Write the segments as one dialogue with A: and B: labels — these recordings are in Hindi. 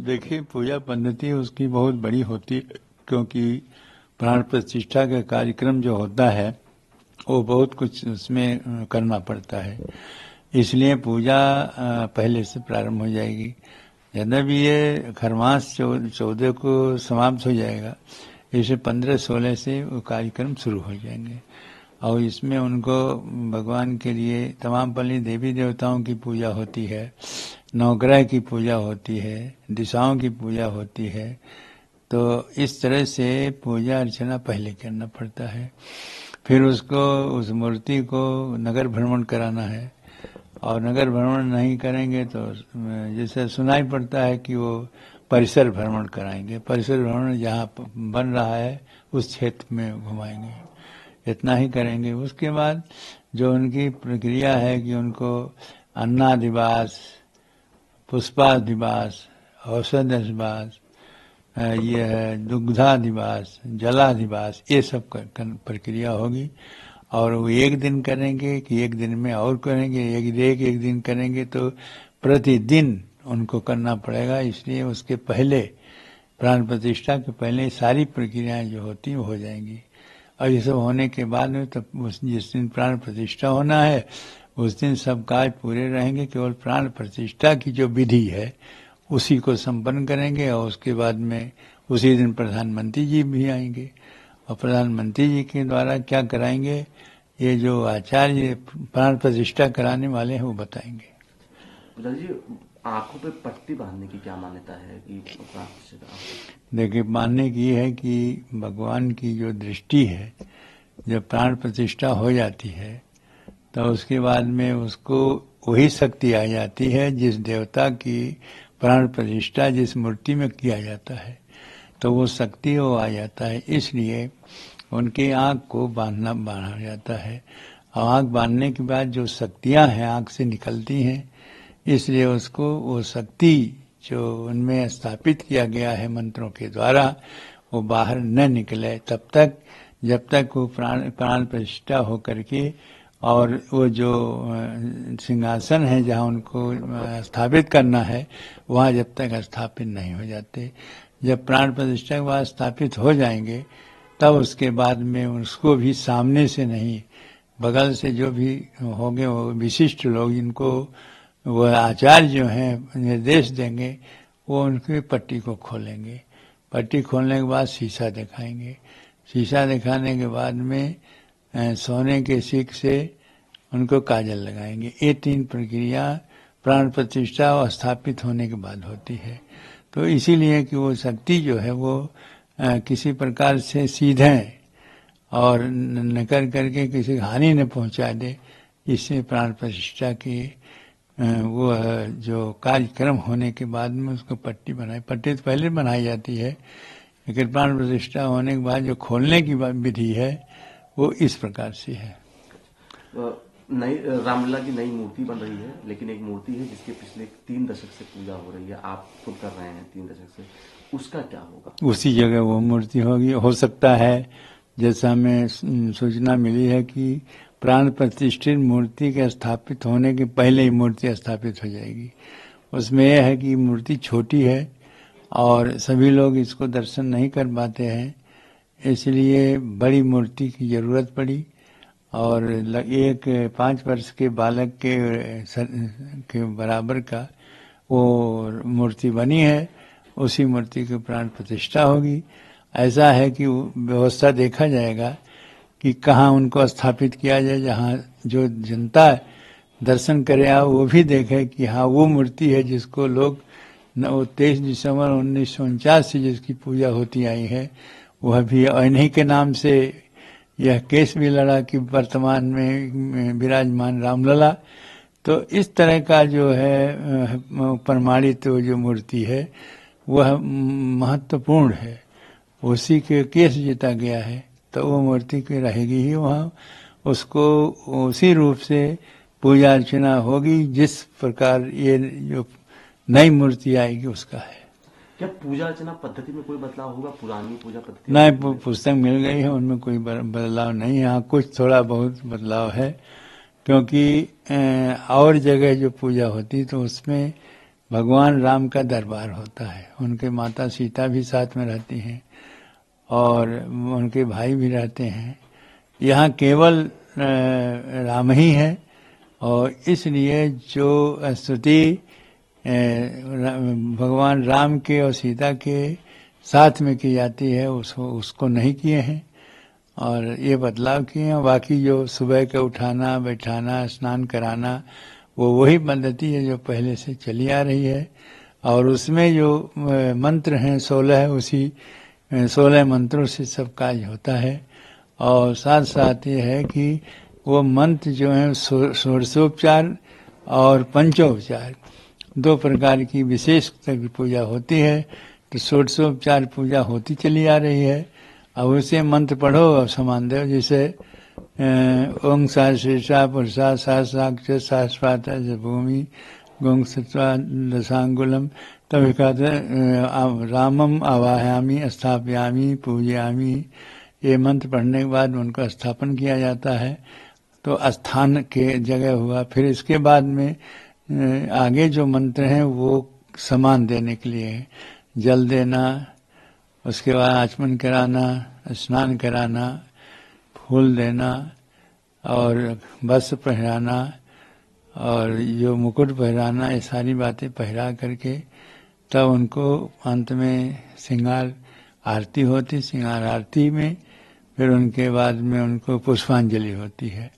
A: देखिए, पूजा पद्धति उसकी बहुत बड़ी होती है, क्योंकि प्राण प्रतिष्ठा का कार्यक्रम जो होता है वो बहुत कुछ उसमें करना पड़ता है। इसलिए पूजा पहले से प्रारंभ हो जाएगी। यद्यपि ये खरमास 14 को समाप्त हो जाएगा, इसे 15-16 से वो कार्यक्रम शुरू हो जाएंगे। और इसमें उनको भगवान के लिए तमाम पल्ली देवी देवताओं की पूजा होती है, नवग्रह की पूजा होती है, दिशाओं की पूजा होती है। तो इस तरह से पूजा अर्चना पहले करना पड़ता है। फिर उसको उस मूर्ति को नगर भ्रमण कराना है, और नगर भ्रमण नहीं करेंगे तो जैसे सुनाई पड़ता है कि वो परिसर भ्रमण कराएंगे। परिसर भ्रमण जहाँ बन रहा है उस क्षेत्र में घुमाएंगे, इतना ही करेंगे। उसके बाद जो उनकी प्रक्रिया है कि उनको अन्नादिवास, पुष्पादिवास, औषधादिवास, ये है दुग्धादिवास, जलादिवास, ये सब प्रक्रिया होगी। और वो एक दिन करेंगे कि एक दिन में और करेंगे, एक दिन करेंगे तो प्रतिदिन उनको करना पड़ेगा। इसलिए उसके पहले, प्राण प्रतिष्ठा के पहले सारी प्रक्रियाएं जो होती हैं वो हो जाएंगी। और ये सब होने के बाद में तब जिस दिन प्राण प्रतिष्ठा होना है उस दिन सब कार्य पूरे रहेंगे। केवल प्राण प्रतिष्ठा की जो विधि है उसी को संपन्न करेंगे, और उसके बाद में उसी दिन प्रधानमंत्री जी भी आएंगे, और प्रधानमंत्री जी के द्वारा क्या कराएंगे ये जो आचार्य प्राण प्रतिष्ठा कराने वाले हैं वो बताएंगे।
B: जी, आंखों पे पट्टी बांधने की क्या मान्यता है कि
A: देखिए, मानने की है कि भगवान की जो दृष्टि है, जब प्राण प्रतिष्ठा हो जाती है तो उसके बाद में उसको वही शक्ति आ जाती है जिस देवता की प्राण प्रतिष्ठा जिस मूर्ति में किया जाता है, तो वो शक्ति वो आ जाता है। इसलिए उनकी आँख को बांधा जाता है, और आँख बांधने के बाद जो शक्तियाँ हैं आँख से निकलती हैं, इसलिए उसको वो शक्ति जो उनमें स्थापित किया गया है मंत्रों के द्वारा वो बाहर न निकले तब तक, जब तक वो प्राण प्रतिष्ठा हो करके और वो जो सिंहासन है जहाँ उनको स्थापित करना है वहाँ जब तक स्थापित नहीं हो जाते। जब प्राण प्रतिष्ठा के बाद स्थापित हो जाएंगे तब उसके बाद में उसको भी सामने से नहीं, बगल से जो भी होंगे वो विशिष्ट लोग, इनको वो आचार्य जो हैं निर्देश देंगे, वो उनकी पट्टी को खोलेंगे। पट्टी खोलने के बाद शीशा दिखाएंगे। शीशा दिखाने के बाद में सोने के सीख से उनको काजल लगाएंगे। ये 3 प्रक्रिया प्राण प्रतिष्ठा और स्थापित होने के बाद होती है। तो इसीलिए कि वो शक्ति जो है वो किसी प्रकार से सीधे और न करके किसी हानि न पहुंचा दे, इससे प्राण प्रतिष्ठा की वो जो कार्यक्रम होने के बाद में उसको पट्टी तो पहले बनाई जाती है, लेकिन प्राण प्रतिष्ठा होने के बाद जो खोलने की विधि है वो इस प्रकार से है।
B: नई रामलला की नई मूर्ति बन रही है, लेकिन एक मूर्ति है जिसके पिछले 3 दशक से पूजा हो रही है, आप खुद कर रहे हैं 3 दशक से, उसका क्या होगा?
A: उसी जगह वो मूर्ति होगी। हो सकता है, जैसा हमें सूचना मिली है कि प्राण प्रतिष्ठित मूर्ति के स्थापित होने के पहले ही मूर्ति स्थापित हो जाएगी। उसमें यह है कि मूर्ति छोटी है और सभी लोग इसको दर्शन नहीं कर पाते हैं, इसलिए बड़ी मूर्ति की जरूरत पड़ी। और एक 5 वर्ष के बालक के बराबर का वो मूर्ति बनी है, उसी मूर्ति की प्राण प्रतिष्ठा होगी। ऐसा है कि व्यवस्था देखा जाएगा कि कहाँ उनको स्थापित किया जाए, जहाँ जो जनता दर्शन करे आ वो भी देखे कि हाँ वो मूर्ति है जिसको लोग 23 दिसंबर 1949 से जिसकी पूजा होती आई है, वह भी इन्हीं के नाम से यह केस भी लड़ा कि वर्तमान में विराजमान रामलला। तो इस तरह का जो है प्रमाणित जो मूर्ति है वह महत्वपूर्ण है, उसी के केस जीता गया है, तो वो मूर्ति की रहेगी ही वहाँ, उसको उसी रूप से पूजा अर्चना होगी जिस प्रकार ये जो नई मूर्ति आएगी उसका है।
B: क्या पूजा अर्चना पद्धति में कोई बदलाव होगा? पुरानी पूजा पद्धति
A: नहीं, पुस्तक मिल गई है, उनमें कोई बदलाव नहीं है। हाँ, कुछ थोड़ा बहुत बदलाव है, क्योंकि और जगह जो पूजा होती तो उसमें भगवान राम का दरबार होता है। उनके माता सीता भी साथ में रहती हैं और उनके भाई भी रहते हैं। यहाँ केवल राम ही है और इसलिए जो स्तुति भगवान राम के और सीता के साथ में की जाती है उसको नहीं किए हैं और ये बदलाव किए हैं। बाकी जो सुबह के उठाना बैठाना स्नान कराना वही पद्धति है जो पहले से चली आ रही है और उसमें जो मंत्र हैं 16 उसी 16 मंत्रों से सब काज होता है। और साथ साथ ये है कि वो मंत्र जो है षोडशोपचार और पंचोपचार 2 प्रकार की विशेष की पूजा होती है। तो षोडशोपचार पूजा होती चली आ रही है। अब उसे मंत्र पढ़ो और समान देव, जैसे ओं सहस्रेशा पुरुषा सहस्राक्ष सहस्रात भूमि गों सत्वा दशांगुलम तभी कहते रामम आवाहयामी स्थापयामी पूजयामी। ये मंत्र पढ़ने के बाद उनका स्थापन किया जाता है तो स्थान के जगह हुआ। फिर इसके बाद में आगे जो मंत्र हैं वो समान देने के लिए जल देना, उसके बाद आचमन कराना, स्नान कराना, फूल देना और वस्त्र पहनाना और जो मुकुट पहनाना, ये सारी बातें पहरा करके तब उनको अंत में श्रृंगार आरती होती। श्रृंगार आरती में फिर उनके बाद में उनको पुष्पांजलि होती है।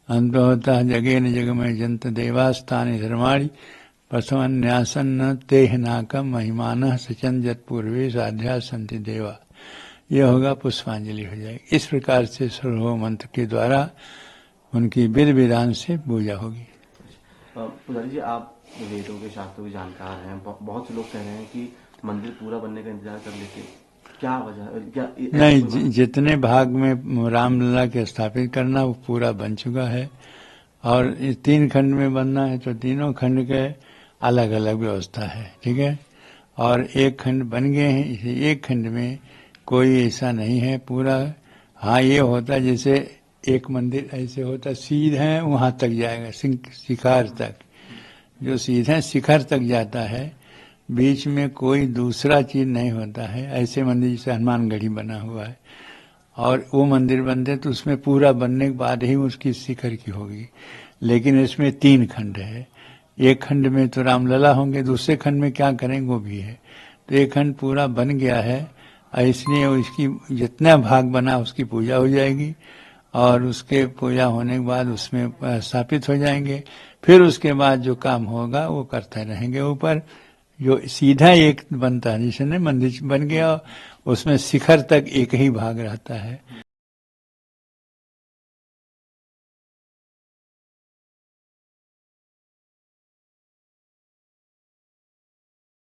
A: अंत होता है जगे न जग में जंत देवास्तानि धर्माणि प्रथमन्यासन्न तेह नाकम महिमान सचन जत पूर्वे साध्या संति देवा। यह होगा, पुष्पांजलि हो जाएगी। इस प्रकार से सर्वभौम मंत्र के द्वारा उनकी विधि विधान से पूजा होगी।
B: पुजारी जी, आप वेदों के शास्त्रों के जानकार हैं। बहुत से लोग कह रहे हैं कि मंदिर पूरा बनने का इंतजार कर लेते, क्या वजह क्या?
A: नहीं, जितने भाग में रामलला के स्थापित करना वो पूरा बन चुका है और 3 खंड में बनना है तो तीनों खंड के अलग अलग व्यवस्था है, ठीक है। और 1 खंड बन गए हैं, इसे 1 खंड में कोई ऐसा नहीं है पूरा। हाँ, ये होता है जैसे एक मंदिर ऐसे होता सीधा वहां तक जाएगा, शिखर तक, जो सीधा शिखर तक जाता है, बीच में कोई दूसरा चीज नहीं होता है। ऐसे मंदिर जैसे हनुमानगढ़ी बना हुआ है और वो मंदिर बनते तो उसमें पूरा बनने के बाद ही उसकी शिखर की होगी। लेकिन इसमें 3 खंड है। 1 खंड में तो रामलला होंगे, दूसरे खंड में क्या करेंगे वो भी है। तो 1 खंड पूरा बन गया है, इसलिए उसकी जितना भाग बना उसकी पूजा हो जाएगी और उसके पूजा होने के बाद उसमें स्थापित हो जाएंगे। फिर उसके बाद जो काम होगा वो करते रहेंगे। ऊपर जो सीधा एक बनता है, जिसने मंदिर बन गया उसमें शिखर तक एक ही भाग रहता है।